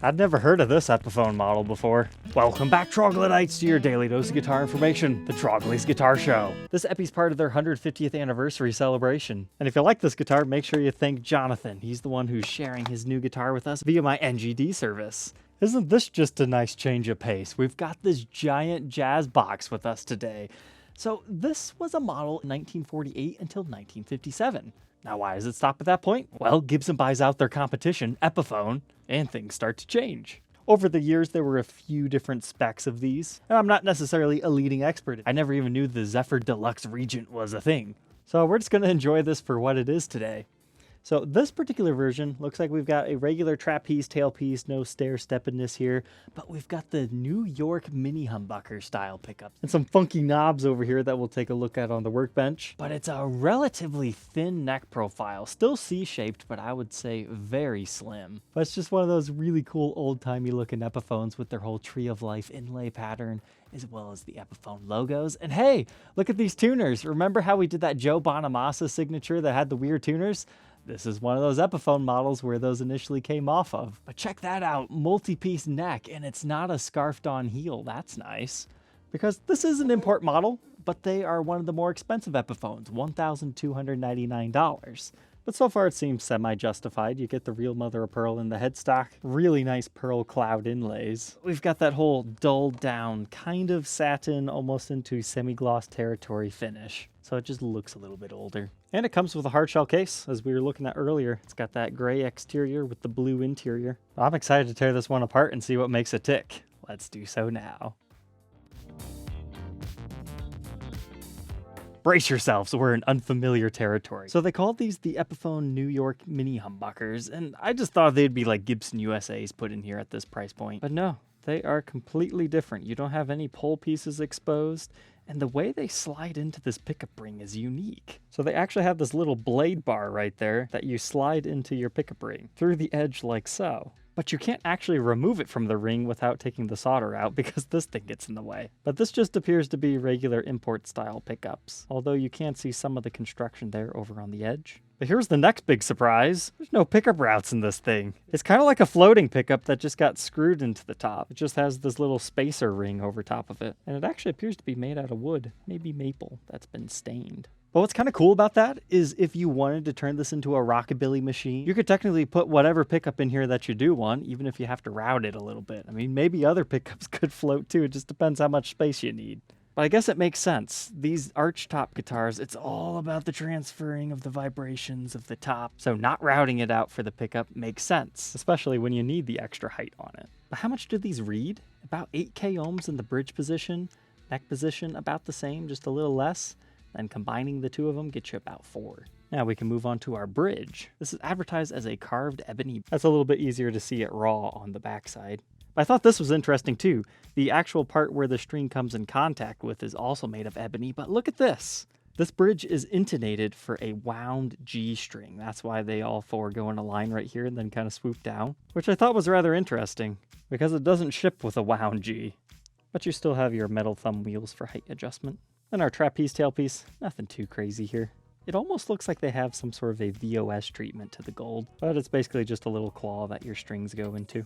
I'd never heard of this Epiphone model before. Welcome back, Troglodytes, to your daily dose of guitar information, the Trogly's Guitar Show. This epi's part of their 150th anniversary celebration. And if you like this guitar, make sure you thank Jonathan. He's the one who's sharing his new guitar with us via my NGD service. Isn't this just a nice change of pace? We've got this giant jazz box with us today. So this was a model in 1948 until 1957. Now, why does it stop at that point? Well, Gibson buys out their competition, Epiphone, and things start to change. Over the years, there were a few different specs of these, and I'm not necessarily a leading expert. I never even knew the Zephyr DeLuxe Regent was a thing. So we're just going to enjoy this for what it is today. So this particular version looks like we've got a regular trapeze tailpiece, no stair step in this here, but we've got the New York mini humbucker style pickups and some funky knobs over here that we'll take a look at on the workbench. But it's a relatively thin neck profile, still C-shaped, but I would say very slim. But it's just one of those really cool old-timey looking Epiphones with their whole Tree of Life inlay pattern, as well as the Epiphone logos. And hey, look at these tuners. Remember how we did that Joe Bonamassa signature that had the weird tuners? This is one of those Epiphone models where those initially came off of. But check that out, multi-piece neck, and it's not a scarfed on heel. That's nice. Because this is an import model, but they are one of the more expensive Epiphones, $1,299. But so far it seems semi-justified. You get the real mother of pearl in the headstock. Really nice pearl cloud inlays. We've got that whole dulled down, kind of satin, almost into semi-gloss territory finish. So it just looks a little bit older. And it comes with a hard shell case, as we were looking at earlier. It's got that gray exterior with the blue interior. I'm excited to tear this one apart and see what makes it tick. Let's do so now. Brace yourselves, we're in unfamiliar territory. So they called these the Epiphone New York mini humbuckers, and I just thought they'd be like Gibson USA's put in here at this price point. But no, they are completely different. You don't have any pole pieces exposed, and the way they slide into this pickup ring is unique. So they actually have this little blade bar right there that you slide into your pickup ring through the edge like so. But you can't actually remove it from the ring without taking the solder out because this thing gets in the way. But this just appears to be regular import style pickups, although you can see some of the construction there over on the edge. But here's the next big surprise. There's no pickup routes in this thing. It's kind of like a floating pickup that just got screwed into the top. It just has this little spacer ring over top of it. And it actually appears to be made out of wood, maybe maple, that's been stained. But what's kind of cool about that is if you wanted to turn this into a rockabilly machine, you could technically put whatever pickup in here that you do want, even if you have to route it a little bit. I mean, maybe other pickups could float too. It just depends how much space you need. But I guess it makes sense. These archtop guitars, it's all about the transferring of the vibrations of the top. So not routing it out for the pickup makes sense, especially when you need the extra height on it. But how much do these read? About 8K ohms in the bridge position, neck position about the same, just a little less. And combining the two of them gets you about 4. Now we can move on to our bridge. This is advertised as a carved ebony. That's a little bit easier to see it raw on the backside. I thought this was interesting too. The actual part where the string comes in contact with is also made of ebony, but look at this. This bridge is intonated for a wound G string. That's why they all 4 go in a line right here and then kind of swoop down, which I thought was rather interesting because it doesn't ship with a wound G. But you still have your metal thumb wheels for height adjustment. And our trapeze tailpiece, nothing too crazy here. It almost looks like they have some sort of a VOS treatment to the gold, but it's basically just a little claw that your strings go into.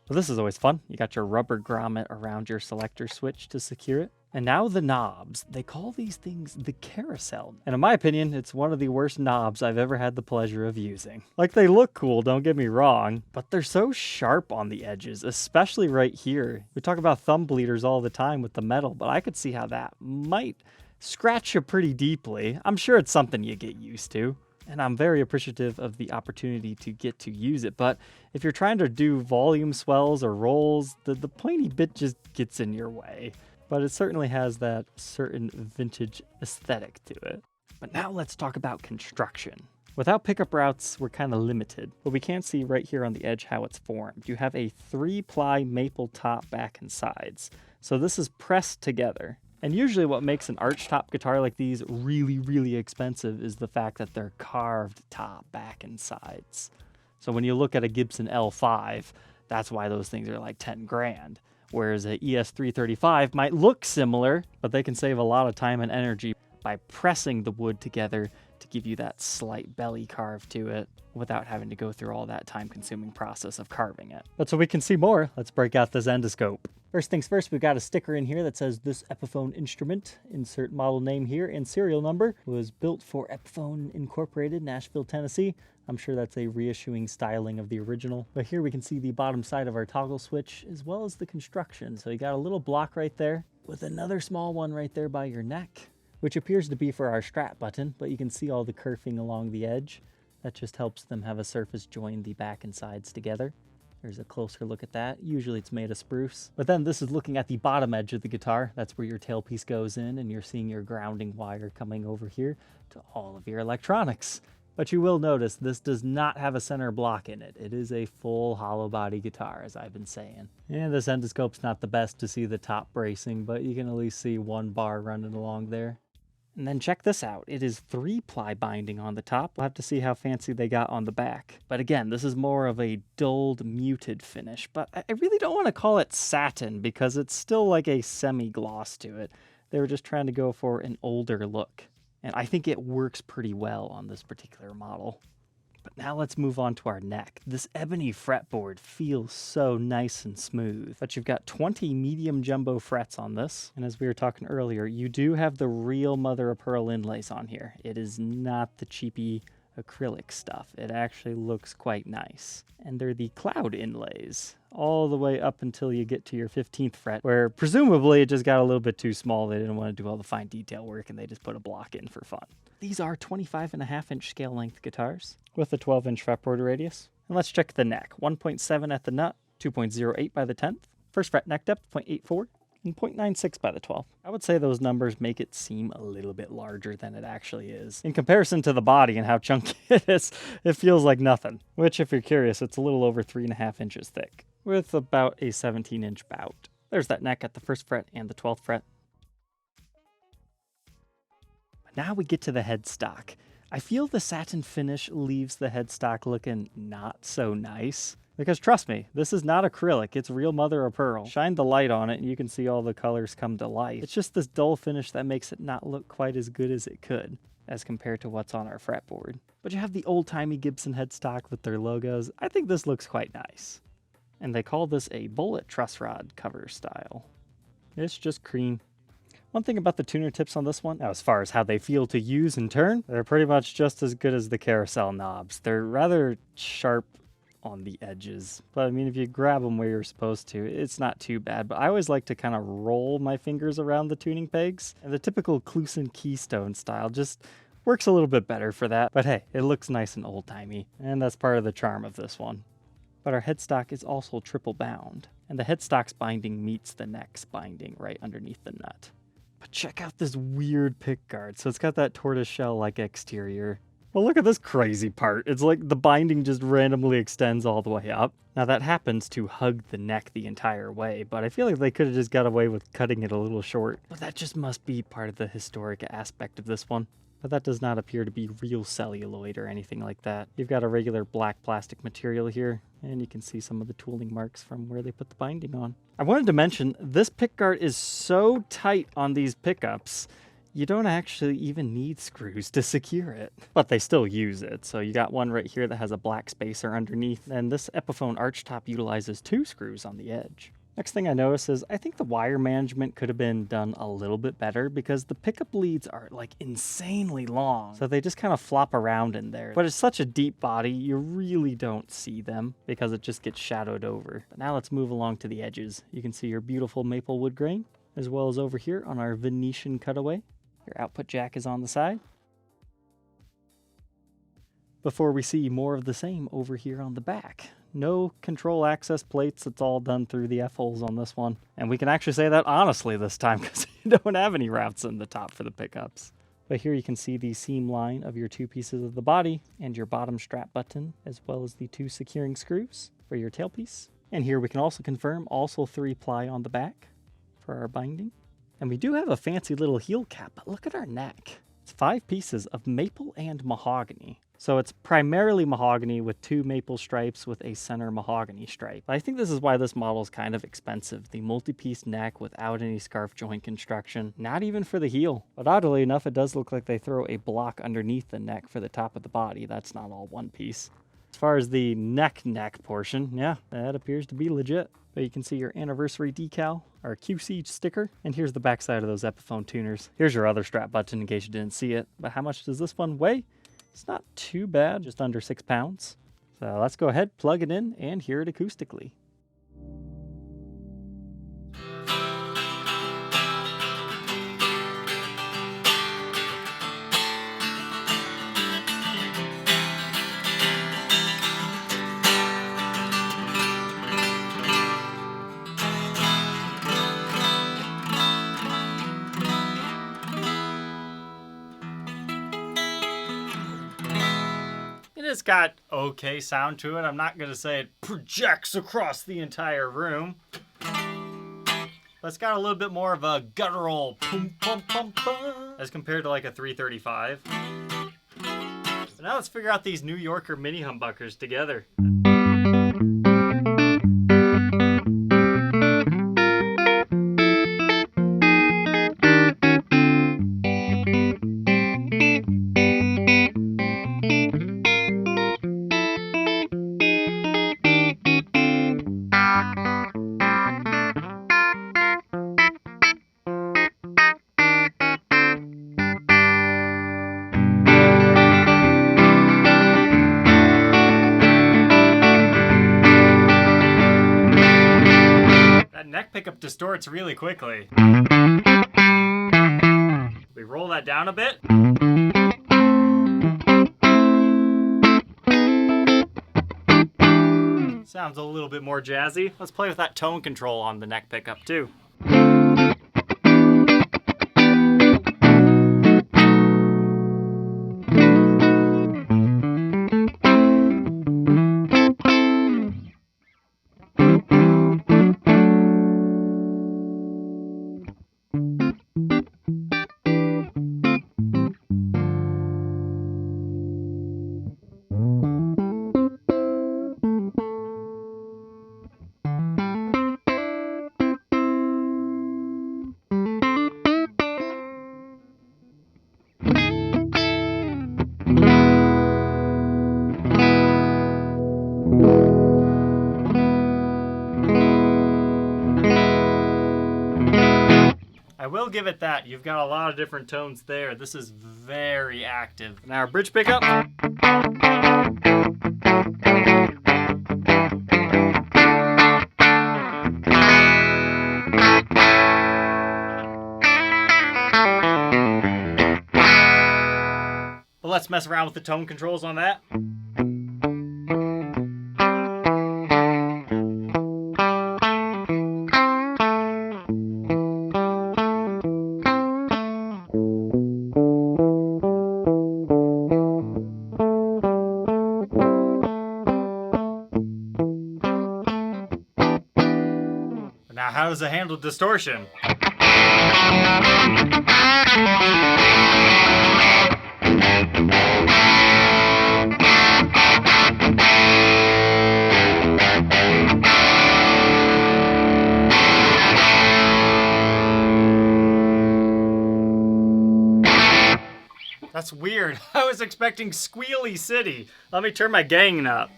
Well, this is always fun. You got your rubber grommet around your selector switch to secure it. And now the knobs. They call these things the carousel. And in my opinion, it's one of the worst knobs I've ever had the pleasure of using. Like, they look cool, don't get me wrong, but they're so sharp on the edges, especially right here. We talk about thumb bleeders all the time with the metal, but I could see how that might scratch you pretty deeply. I'm sure it's something you get used to. And I'm very appreciative of the opportunity to get to use it. But if you're trying to do volume swells or rolls, the pointy bit just gets in your way. But it certainly has that certain vintage aesthetic to it. But now let's talk about construction. Without pickup routes, we're kind of limited, but we can see right here on the edge how it's formed. You have a 3-ply maple top, back, and sides. So this is pressed together. And usually what makes an archtop guitar like these really, really expensive is the fact that they're carved top, back, and sides. So when you look at a Gibson L5, that's why those things are like 10 grand. Whereas a ES335 might look similar, but they can save a lot of time and energy by pressing the wood together to give you that slight belly carve to it without having to go through all that time-consuming process of carving it. But so we can see more, let's break out this endoscope. First things first, we've got a sticker in here that says this Epiphone instrument, insert model name here and serial number, was built for Epiphone Incorporated, Nashville, Tennessee. I'm sure that's a reissuing styling of the original. But here we can see the bottom side of our toggle switch as well as the construction. So you got a little block right there with another small one right there by your neck, which appears to be for our strap button, but you can see all the kerfing along the edge. That just helps them have a surface join the back and sides together. There's a closer look at that. Usually it's made of spruce. But then this is looking at the bottom edge of the guitar. That's where your tailpiece goes in, and you're seeing your grounding wire coming over here to all of your electronics. But you will notice this does not have a center block in it. It is a full hollow body guitar, as I've been saying. And this endoscope's not the best to see the top bracing, but you can at least see one bar running along there. And then check this out. It is 3-ply binding on the top. We'll have to see how fancy they got on the back. But again, this is more of a dulled, muted finish. But I really don't want to call it satin because it's still like a semi-gloss to it. They were just trying to go for an older look. And I think it works pretty well on this particular model. But now let's move on to our neck. This ebony fretboard feels so nice and smooth. But you've got 20 medium jumbo frets on this. And as we were talking earlier, you do have the real mother of pearl inlays on here. It is not the cheapy acrylic stuff. It actually looks quite nice. And they're the cloud inlays all the way up until you get to your 15th fret, where presumably it just got a little bit too small. They didn't want to do all the fine detail work and they just put a block in for fun. These are 25.5-inch scale length guitars with a 12-inch fretboard radius. And let's check the neck. 1.7 at the nut, 2.08 by the 10th, first fret neck depth 0.84, and 0.96 by the 12th. I would say those numbers make it seem a little bit larger than it actually is. In comparison to the body and how chunky it is, it feels like nothing. Which, if you're curious, it's a little over 3.5 inches thick, with about a 17-inch bout. There's that neck at the first fret and the 12th fret. But now we get to the headstock. I feel the satin finish leaves the headstock looking not so nice. Because trust me, this is not acrylic, it's real mother of pearl. Shine the light on it and you can see all the colors come to life. It's just this dull finish that makes it not look quite as good as it could, as compared to what's on our fretboard. But you have the old-timey Gibson headstock with their logos. I think this looks quite nice. And they call this a bullet truss rod cover style. It's just cream. One thing about the tuner tips on this one, now as far as how they feel to use and turn, they're pretty much just as good as the carousel knobs. They're rather sharp on the edges, but I mean, if you grab them where you're supposed to, it's not too bad. But I always like to kind of roll my fingers around the tuning pegs, and the typical Kluson Keystone style just works a little bit better for that. But hey, it looks nice and old-timey, and that's part of the charm of this one. But our headstock is also triple bound, and the headstock's binding meets the neck's binding right underneath the nut. But check out this weird pickguard. So it's got that tortoiseshell-like exterior. Well, look at this crazy part. It's like the binding just randomly extends all the way up. Now that happens to hug the neck the entire way, but I feel like they could have just got away with cutting it a little short. But that just must be part of the historic aspect of this one. But that does not appear to be real celluloid or anything like that. You've got a regular black plastic material here, and you can see some of the tooling marks from where they put the binding on. I wanted to mention, this pickguard is so tight on these pickups, you don't actually even need screws to secure it. But they still use it. So you got one right here that has a black spacer underneath, and this Epiphone archtop utilizes 2 screws on the edge. Next thing I notice is I think the wire management could have been done a little bit better because the pickup leads are like insanely long. So they just kind of flop around in there. But it's such a deep body, you really don't see them because it just gets shadowed over. But now let's move along to the edges. You can see your beautiful maple wood grain, as well as over here on our Venetian cutaway. Your output jack is on the side. Before we see more of the same over here on the back. No control access plates, it's all done through the F-holes on this one. And we can actually say that honestly this time because you don't have any routes in the top for the pickups. But here you can see the seam line of your 2 pieces of the body and your bottom strap button, as well as the 2 securing screws for your tailpiece. And here we can also confirm also 3-ply on the back for our binding. And we do have a fancy little heel cap, but look at our neck. It's 5 pieces of maple and mahogany. So it's primarily mahogany with 2 maple stripes with a center mahogany stripe. I think this is why this model is kind of expensive. The multi-piece neck without any scarf joint construction, not even for the heel. But oddly enough, it does look like they throw a block underneath the neck for the top of the body. That's not all one piece. As far as the neck portion, yeah, that appears to be legit. But you can see your anniversary decal, our QC sticker, and here's the backside of those Epiphone tuners. Here's your other strap button in case you didn't see it. But how much does this one weigh? It's not too bad, just under 6 pounds. So let's go ahead, plug it in, and hear it acoustically. It's got okay sound to it. I'm not going to say it projects across the entire room. But it's got a little bit more of a guttural pum pum pum pum as compared to like a 335. So now let's figure out these New Yorker mini humbuckers together. Neck pickup distorts really quickly. We roll that down a bit. Sounds a little bit more jazzy. Let's play with that tone control on the neck pickup too. I will give it that. You've got a lot of different tones there. This is very active. Now our bridge pickup. But let's mess around with the tone controls on that. Now, how does it handle distortion? That's weird. I was expecting Squealy City. Let me turn my gain up.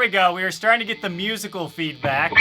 Go. We are starting to get the musical feedback.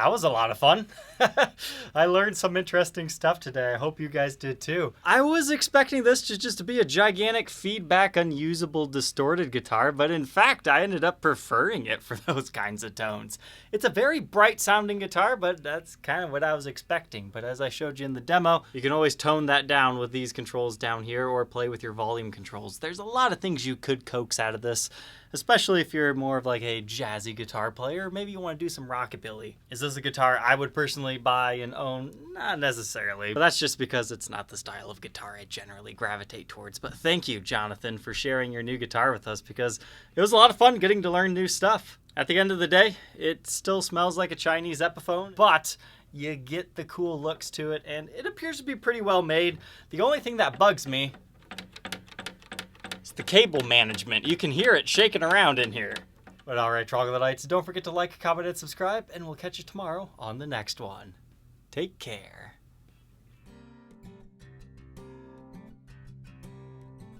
that was a lot of fun. I learned some interesting stuff today. I hope you guys did too. I was expecting this to just be a gigantic feedback, unusable, distorted guitar, but in fact, I ended up preferring it for those kinds of tones. It's a very bright sounding guitar, but that's kind of what I was expecting. But as I showed you in the demo, you can always tone that down with these controls down here or play with your volume controls. There's a lot of things you could coax out of this, especially if you're more of like a jazzy guitar player. Maybe you want to do some rockabilly. Is this a guitar I would personally buy and own? Not necessarily, but that's just because it's not the style of guitar I generally gravitate towards. But thank you, Jonathan, for sharing your new guitar with us, because it was a lot of fun getting to learn new stuff. At the end of the day, it still smells like a Chinese Epiphone, but you get the cool looks to it, and it appears to be pretty well made. The only thing that bugs me is the cable management. You can hear it shaking around in here. But alright, troglodytes, don't forget to like, comment, and subscribe, and we'll catch you tomorrow on the next one. Take care.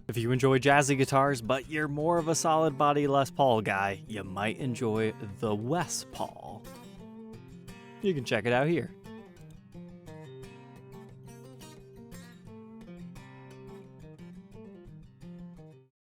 If you enjoy jazzy guitars, but you're more of a solid body Les Paul guy, you might enjoy the Wes Paul. You can check it out here.